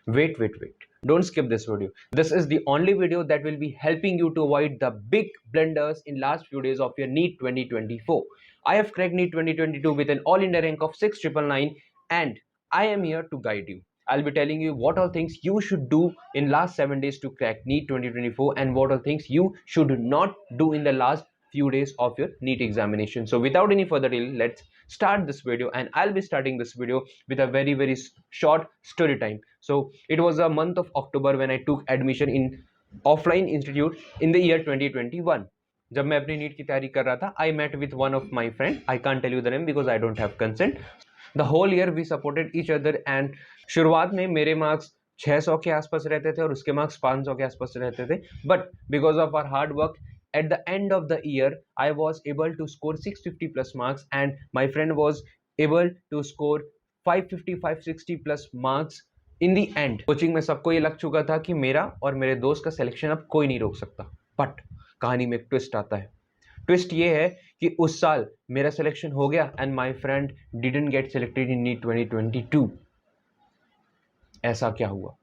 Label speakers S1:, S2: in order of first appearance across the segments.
S1: Wait. Don't skip this video. This is the only video that will be helping you to avoid the big blunders in last few days of your NEET 2024. I have cracked NEET 2022 with an all India rank of 6999 and I am here to guide you. I'll be telling you what all things you should do in last 7 days to crack NEET 2024 and what all things you should not do in the last few days of your NEET examination. So without any further delay, let's start this video, and I'll be starting this video with a very short story time. So it was a month of October when I took admission in offline institute in the year 2021. जब मैं अपनी NEET की तैयारी कर रहा था, I met with one of my friend. I can't tell you the name because I don't have consent. The whole year we supported each other and शुरुआत में मेरे मार्क्स 600 के आसपास रहते थे और उसके मार्क्स 500 के आसपास रहते थे, but because of our hard work at the end of the year I was able to score 650 plus marks and my friend was able to score 550 560 plus marks in the end. Coaching में सबको ये लग चुका था कि मेरा और मेरे दोस्त का सिलेक्शन अब कोई नहीं रोक सकता, बट कहानी में एक ट्विस्ट आता है. ट्विस्ट ये है कि उस साल मेरा सिलेक्शन हो गया and my friend didn't get selected in NEET 2022. ऐसा क्या हुआ?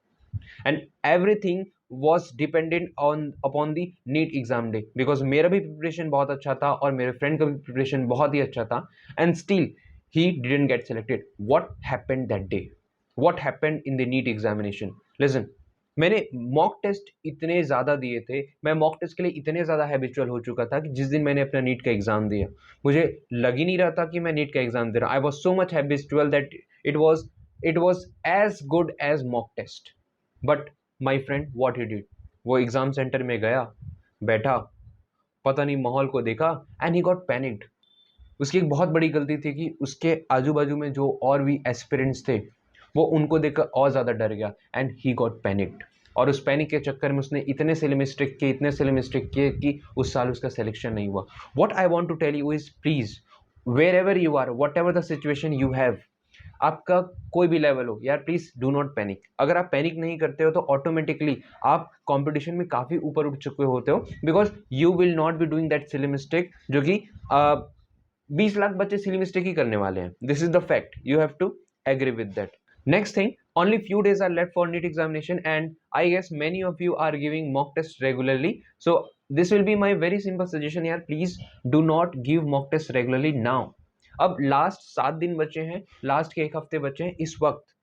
S1: And everything was dependent upon the NEET exam day because मेरा भी प्रिपरेशन बहुत अच्छा था और मेरे फ्रेंड का भी प्रिपरेशन बहुत ही अच्छा था and still he didn't get selected. What happened that day? What happened in the NEET examination? Listen, मैंने मॉक टेस्ट इतने ज़्यादा दिए थे, मैं मॉक टेस्ट के लिए इतने ज़्यादा हैबिचुअल हो चुका था कि जिस दिन मैंने अपना नीट का एग्ज़ाम दिया मुझे लग ही नहीं रहा था कि मैं नीट का एग्ज़ाम दे रहा. I was so much habitual that it was as good as mock test. But my friend what he did, वो एग्ज़ाम सेंटर में गया, बैठा, पता नहीं माहौल को देखा एंड ही गॉट पैनिक्ड. उसकी एक बहुत बड़ी गलती थी कि उसके आजू बाजू में जो और भी एस्पिरेंट्स थे वो उनको देखकर और ज़्यादा डर गया एंड ही गॉट पैनिक्ड. और उस पैनिक के चक्कर में उसने इतने सिली मिस्टेक किए कि उस साल उसका सिलेक्शन नहीं हुआ. What I want to tell you is please wherever you are, whatever the situation you have, आपका कोई भी लेवल हो यार, प्लीज डू नॉट पैनिक. अगर आप पैनिक नहीं करते हो तो ऑटोमेटिकली आप कंपटीशन में काफ़ी ऊपर उठ चुके होते हो because you will not be doing that silly mistake जो कि 20 लाख बच्चे सिली मिस्टेक ही करने वाले हैं. This is the fact, you have to agree with that. Next thing, only few days are left for NEET examination and I guess many of you are giving mock tests regularly. So this will be my very simple suggestion here, please do not give mock tests regularly now. अब last 7 दिन बचे हैं, last के 1 हफ्ते बचे हैं. इस वक्त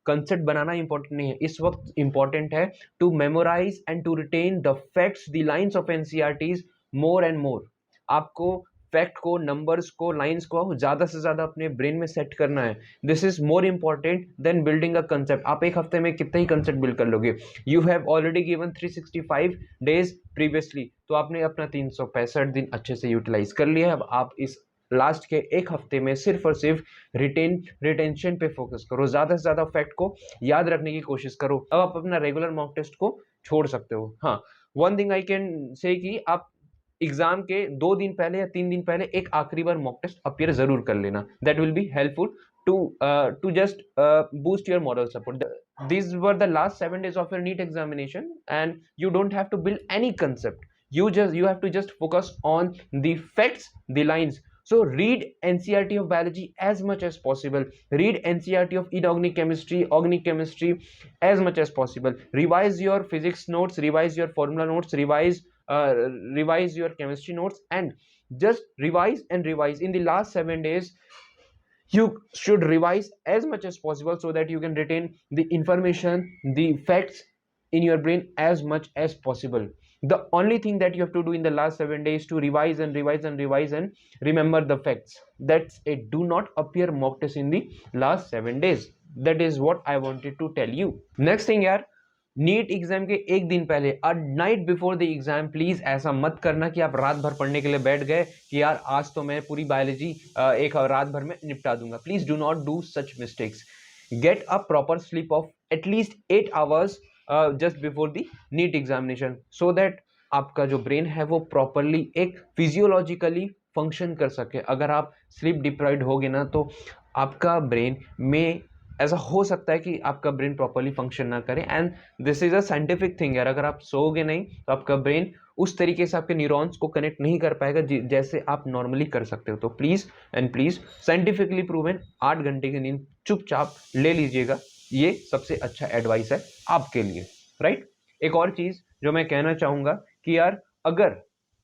S1: कंसेप्ट बनाना इंपॉर्टेंट नहीं है, इस वक्त इंपॉर्टेंट है to memorise and to retain the facts, the lines of NCERTs more and more. आपको फैक्ट को, नंबर्स को, लाइंस को ज़्यादा से ज़्यादा अपने ब्रेन में सेट करना है. This is more important than building a concept. आप 1 हफ्ते में कितना ही कंसेप्ट बिल्ड कर लोगे. You have already given 365 days previously, तो आपने अपना 365 दिन अच्छे से यूटिलाइज कर लिया है. अब आप इस लास्ट के 1 हफ्ते में सिर्फ और सिर्फ रिटेंशन पे फोकस करो, ज़्यादा से ज़्यादा फैक्ट को याद रखने की कोशिश करो. अब आप अपना रेगुलर मॉक टेस्ट को छोड़ सकते हो. हाँ, one thing I can say कि आप एग्जाम के 2 दिन पहले या 3 दिन पहले एक आखिरी बार मॉक टेस्ट अपीयर जरूर कर लेना. That will be helpful to just boost your moral support. These were the last 7 days of your NEET examination and you don't have to build any concept. You have to just focus on the facts, the lines. So read NCERT of biology as much as possible. Read NCERT of inorganic chemistry, organic chemistry as much as possible. Revise your physics notes, revise your formula notes, revise your chemistry notes, and just revise and revise. In the last 7 days you should revise as much as possible so that you can retain the information, the facts in your brain as much as possible. The only thing that you have to do in the last 7 days to revise and revise and revise and remember the facts. That's it. Do not appear mock test in the last 7 days. That is what I wanted to tell you. Next thing यार, NEET exam के 1 दिन पहले, a night before the exam, please ऐसा मत करना कि आप रात भर पढ़ने के लिए बैठ गए कि यार आज तो मैं पूरी बायोलॉजी एक रात भर में निपटा दूंगा. Please do not do such mistakes. Get a proper sleep of at least 8 hours just before the NEET examination so that आपका जो ब्रेन है वो प्रॉपरली एक फिजियोलॉजिकली फंक्शन कर सके. अगर आप स्लीप डिप्राइव्ड होगे ना तो आपका ब्रेन में ऐसा हो सकता है कि आपका ब्रेन प्रॉपरली फंक्शन ना करे. And this is a scientific thing यार. अगर आप सोओगे नहीं तो आपका ब्रेन उस तरीके से आपके न्यूरॉन्स को कनेक्ट नहीं कर पाएगा जैसे आप नॉर्मली कर सकते हो. तो प्लीज साइंटिफिकली प्रूवन 8 घंटे की नींद चुपचाप ले लीजिएगा. ये सबसे अच्छा एडवाइस है आपके लिए, राइट। एक और चीज़ जो मैं कहना चाहूँगा कि यार अगर,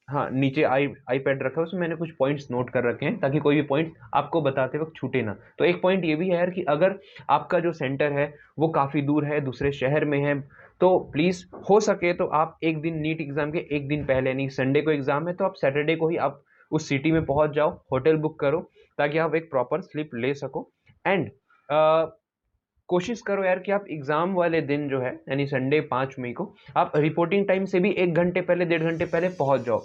S1: हाँ, नीचे आईपैड रखा है, उसमें मैंने कुछ पॉइंट्स नोट कर रखे हैं ताकि कोई भी पॉइंट आपको बताते वक्त छूटे ना। तो एक पॉइंट ये भी है यार कि अगर आपका जो सेंटर है वो काफ़ी दूर है, दूसरे शहर में है, तो प्लीज़ हो सके तो आप एक दिन नीट एग्ज़ाम के एक दिन पहले, नहीं संडे को एग्ज़ाम है तो आप सैटरडे को ही आप उस सिटी में पहुंच जाओ, होटल बुक करो ताकि आप एक प्रॉपर स्लीप ले सको। एंड कोशिश करो यार कि आप एग्जाम वाले दिन जो है यानी संडे 5 मई को आप रिपोर्टिंग टाइम से भी 1 घंटे पहले, 1.5 घंटे पहले पहुंच जाओ।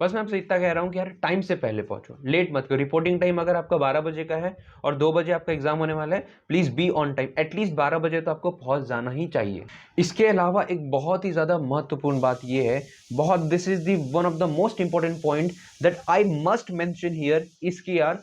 S1: बस मैं आपसे इतना कह रहा हूँ कि यार टाइम से पहले पहुंचो, लेट मत करो। रिपोर्टिंग टाइम अगर आपका 12 बजे का है और 2 बजे आपका एग्जाम होने वाला है, please be on time, at least 12 बजे तो आपको पहुंच जाना ही चाहिए। इसके अलावा एक बहुत ही ज्यादा महत्वपूर्ण बात यह है, बहुत, this is the one of the most important point that I must mention here, इसकी यार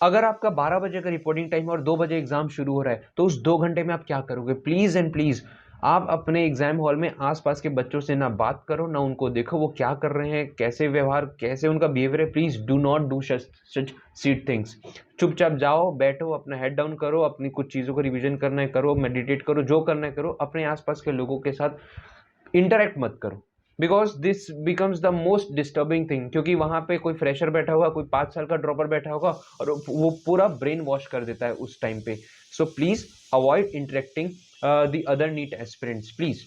S1: अगर आपका 12 बजे का रिपोर्टिंग टाइम है और 2 बजे एग्जाम शुरू हो रहा है तो उस 2 घंटे में आप क्या करोगे? प्लीज एंड प्लीज आप अपने एग्जाम हॉल में आसपास के बच्चों से ना बात करो, ना उनको देखो वो क्या कर रहे हैं, कैसे व्यवहार, कैसे उनका बिहेवियर है। Please do not do such seat things. चुपचाप जाओ, बैठो, अपना हेड डाउन करो, अपनी कुछ चीज़ों को रिविजन करना है करो, मेडिटेट करो, जो करना है करो, अपने आसपास के लोगों के साथ इंटरेक्ट मत करो, because this becomes the most disturbing thing. क्योंकि वहां पे कोई फ्रेशर बैठा होगा, कोई 5 साल का ड्रॉपर बैठा होगा और वो पूरा ब्रेन वॉश कर देता है उस टाइम पे। So please avoid interacting the other NEET aspirants please.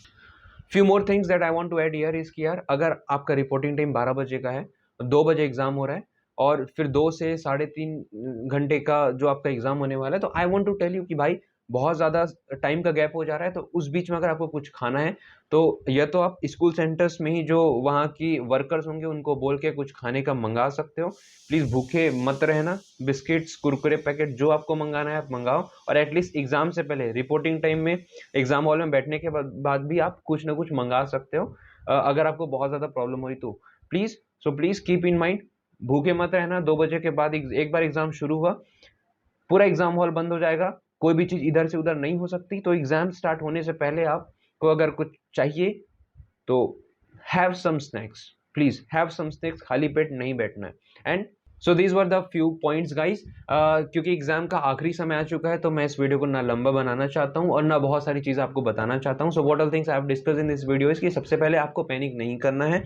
S1: Few more things that I want to add here is कि यार अगर आपका रिपोर्टिंग टाइम 12 बजे का है, 2 बजे एग्जाम हो रहा है और फिर 2 से 3.5 घंटे का जो आपका एग्जाम होने वाला है, तो I want to tell you कि भाई बहुत ज़्यादा टाइम का गैप हो जा रहा है। तो उस बीच में अगर आपको कुछ खाना है तो या तो आप स्कूल सेंटर्स में ही जो वहाँ की वर्कर्स होंगे उनको बोल के कुछ खाने का मंगा सकते हो। प्लीज़ भूखे मत रहना, बिस्किट्स, कुरकुरे पैकेट जो आपको मंगाना है आप मंगाओ। और एटलीस्ट एग्जाम से पहले रिपोर्टिंग टाइम में एग्जाम हॉल में बैठने के बाद भी आप कुछ ना कुछ मंगा सकते हो अगर आपको बहुत ज़्यादा प्रॉब्लम हुई तो। Please, so please keep in mind, भूखे मत रहना। 2 बजे के बाद एक बार एग्जाम शुरू हुआ, पूरा एग्जाम हॉल बंद हो जाएगा, कोई भी चीज़ इधर से उधर नहीं हो सकती। तो एग्जाम स्टार्ट होने से पहले आपको अगर कुछ चाहिए तो have some snacks, please have some snacks, खाली पेट नहीं बैठना है। And so these were the few points guys. क्योंकि एग्जाम का आखिरी समय आ चुका है तो मैं इस वीडियो को ना लंबा बनाना चाहता हूँ और ना बहुत सारी चीज़ आपको बताना चाहता हूँ। So what all things I have discuss in this video is कि सबसे पहले आपको पैनिक नहीं करना है।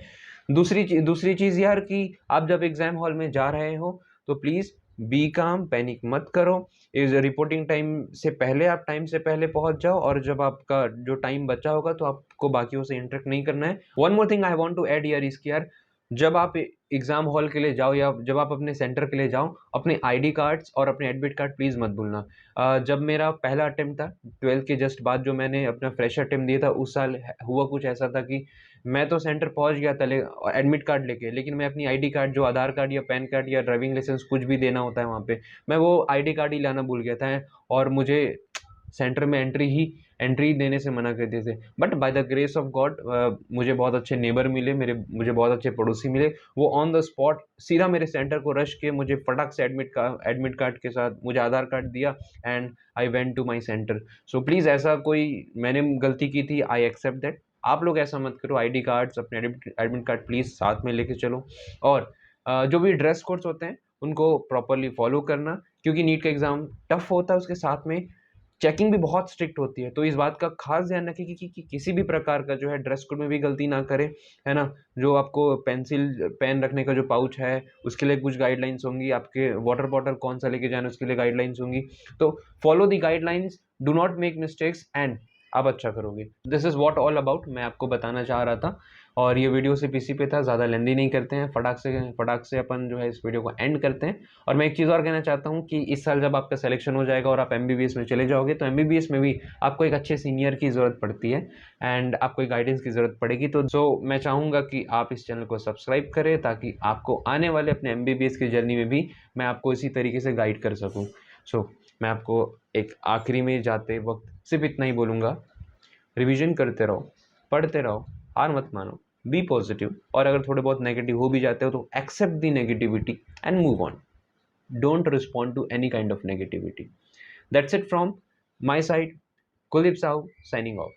S1: दूसरी चीज़ यार कि आप जब एग्जाम हॉल में जा रहे हो तो प्लीज़ बी काम, पैनिक मत करो। इज रिपोर्टिंग टाइम से पहले आप टाइम से पहले पहुंच जाओ और जब आपका जो टाइम बचा होगा तो आपको बाकियों से इंटरेक्ट नहीं करना है। One more thing I want to add here इसकी यार, जब आप एग्जाम हॉल के लिए जाओ या जब आप अपने सेंटर के लिए जाओ, अपने आईडी कार्ड्स और अपने एडमिट कार्ड प्लीज़ मत भूलना। जब मेरा पहला अटेम्प्ट था 12 के जस्ट बाद, जो मैंने अपना फ्रेश अटेम्प्ट दिया था, उस साल हुआ कुछ ऐसा था कि मैं तो सेंटर पहुंच गया था एडमिट कार्ड लेके, लेकिन मैं अपनी आईडी कार्ड, जो आधार कार्ड या पैन कार्ड या ड्राइविंग लाइसेंस कुछ भी देना होता है वहाँ पे, मैं वो आईडी कार्ड ही लाना भूल गया था और मुझे सेंटर में एंट्री देने से मना कर दिए थे। But by the grace of God मुझे बहुत अच्छे नेबर मिले, मुझे बहुत अच्छे पड़ोसी मिले। वो ऑन द स्पॉट सीधा मेरे सेंटर को रश के मुझे फटाक से एडमिट कार्ड के साथ मुझे आधार कार्ड दिया and I went to my centre. So please ऐसा कोई, मैंने गलती की थी, आई एक्सेप्ट दैट। आप लोग ऐसा मत करो, आईडी कार्ड्स, अपने एडमिट कार्ड प्लीज़ साथ में लेके चलो। और जो भी ड्रेस कोड्स होते हैं उनको प्रॉपरली फॉलो करना, क्योंकि नीट का एग्ज़ाम टफ होता है, उसके साथ में चेकिंग भी बहुत स्ट्रिक्ट होती है। तो इस बात का खास ध्यान रखें कि किसी भी प्रकार का जो है ड्रेस कोड में भी गलती ना करें, है ना। जो आपको पेन रखने का जो पाउच है उसके लिए कुछ गाइडलाइंस होंगी, आपके वाटर बॉटल कौन सा लेके जाना उसके लिए गाइडलाइंस होंगी। तो follow the guidelines, do not make mistakes and आप अच्छा करोगे। This is what all about मैं आपको बताना चाह रहा था। और ये वीडियो सिर्फ इसी पे था, ज़्यादा लेंदी नहीं करते हैं, फटाक से अपन जो है इस वीडियो को एंड करते हैं। और मैं एक चीज़ और कहना चाहता हूँ कि इस साल जब आपका सिलेक्शन हो जाएगा और आप MBBS में चले जाओगे तो MBBS में भी आपको एक अच्छे सीनियर की ज़रूरत पड़ती है एंड आपको एक गाइडेंस की ज़रूरत पड़ेगी। तो मैं चाहूँगा कि आप इस चैनल को सब्सक्राइब करें ताकि आपको आने वाले अपने MBBS की जर्नी में भी मैं आपको इसी तरीके से गाइड कर सकूँ। सो मैं आपको एक आखिरी में जाते वक्त सिर्फ इतना ही बोलूँगा, रिवीजन करते रहो, पढ़ते रहो, हार मत मानो, बी पॉजिटिव। और अगर थोड़े बहुत नेगेटिव हो भी जाते हो तो accept the negativity and move on, don't respond to any kind of negativity. That's it from my side, Kuldeep Sahu signing of.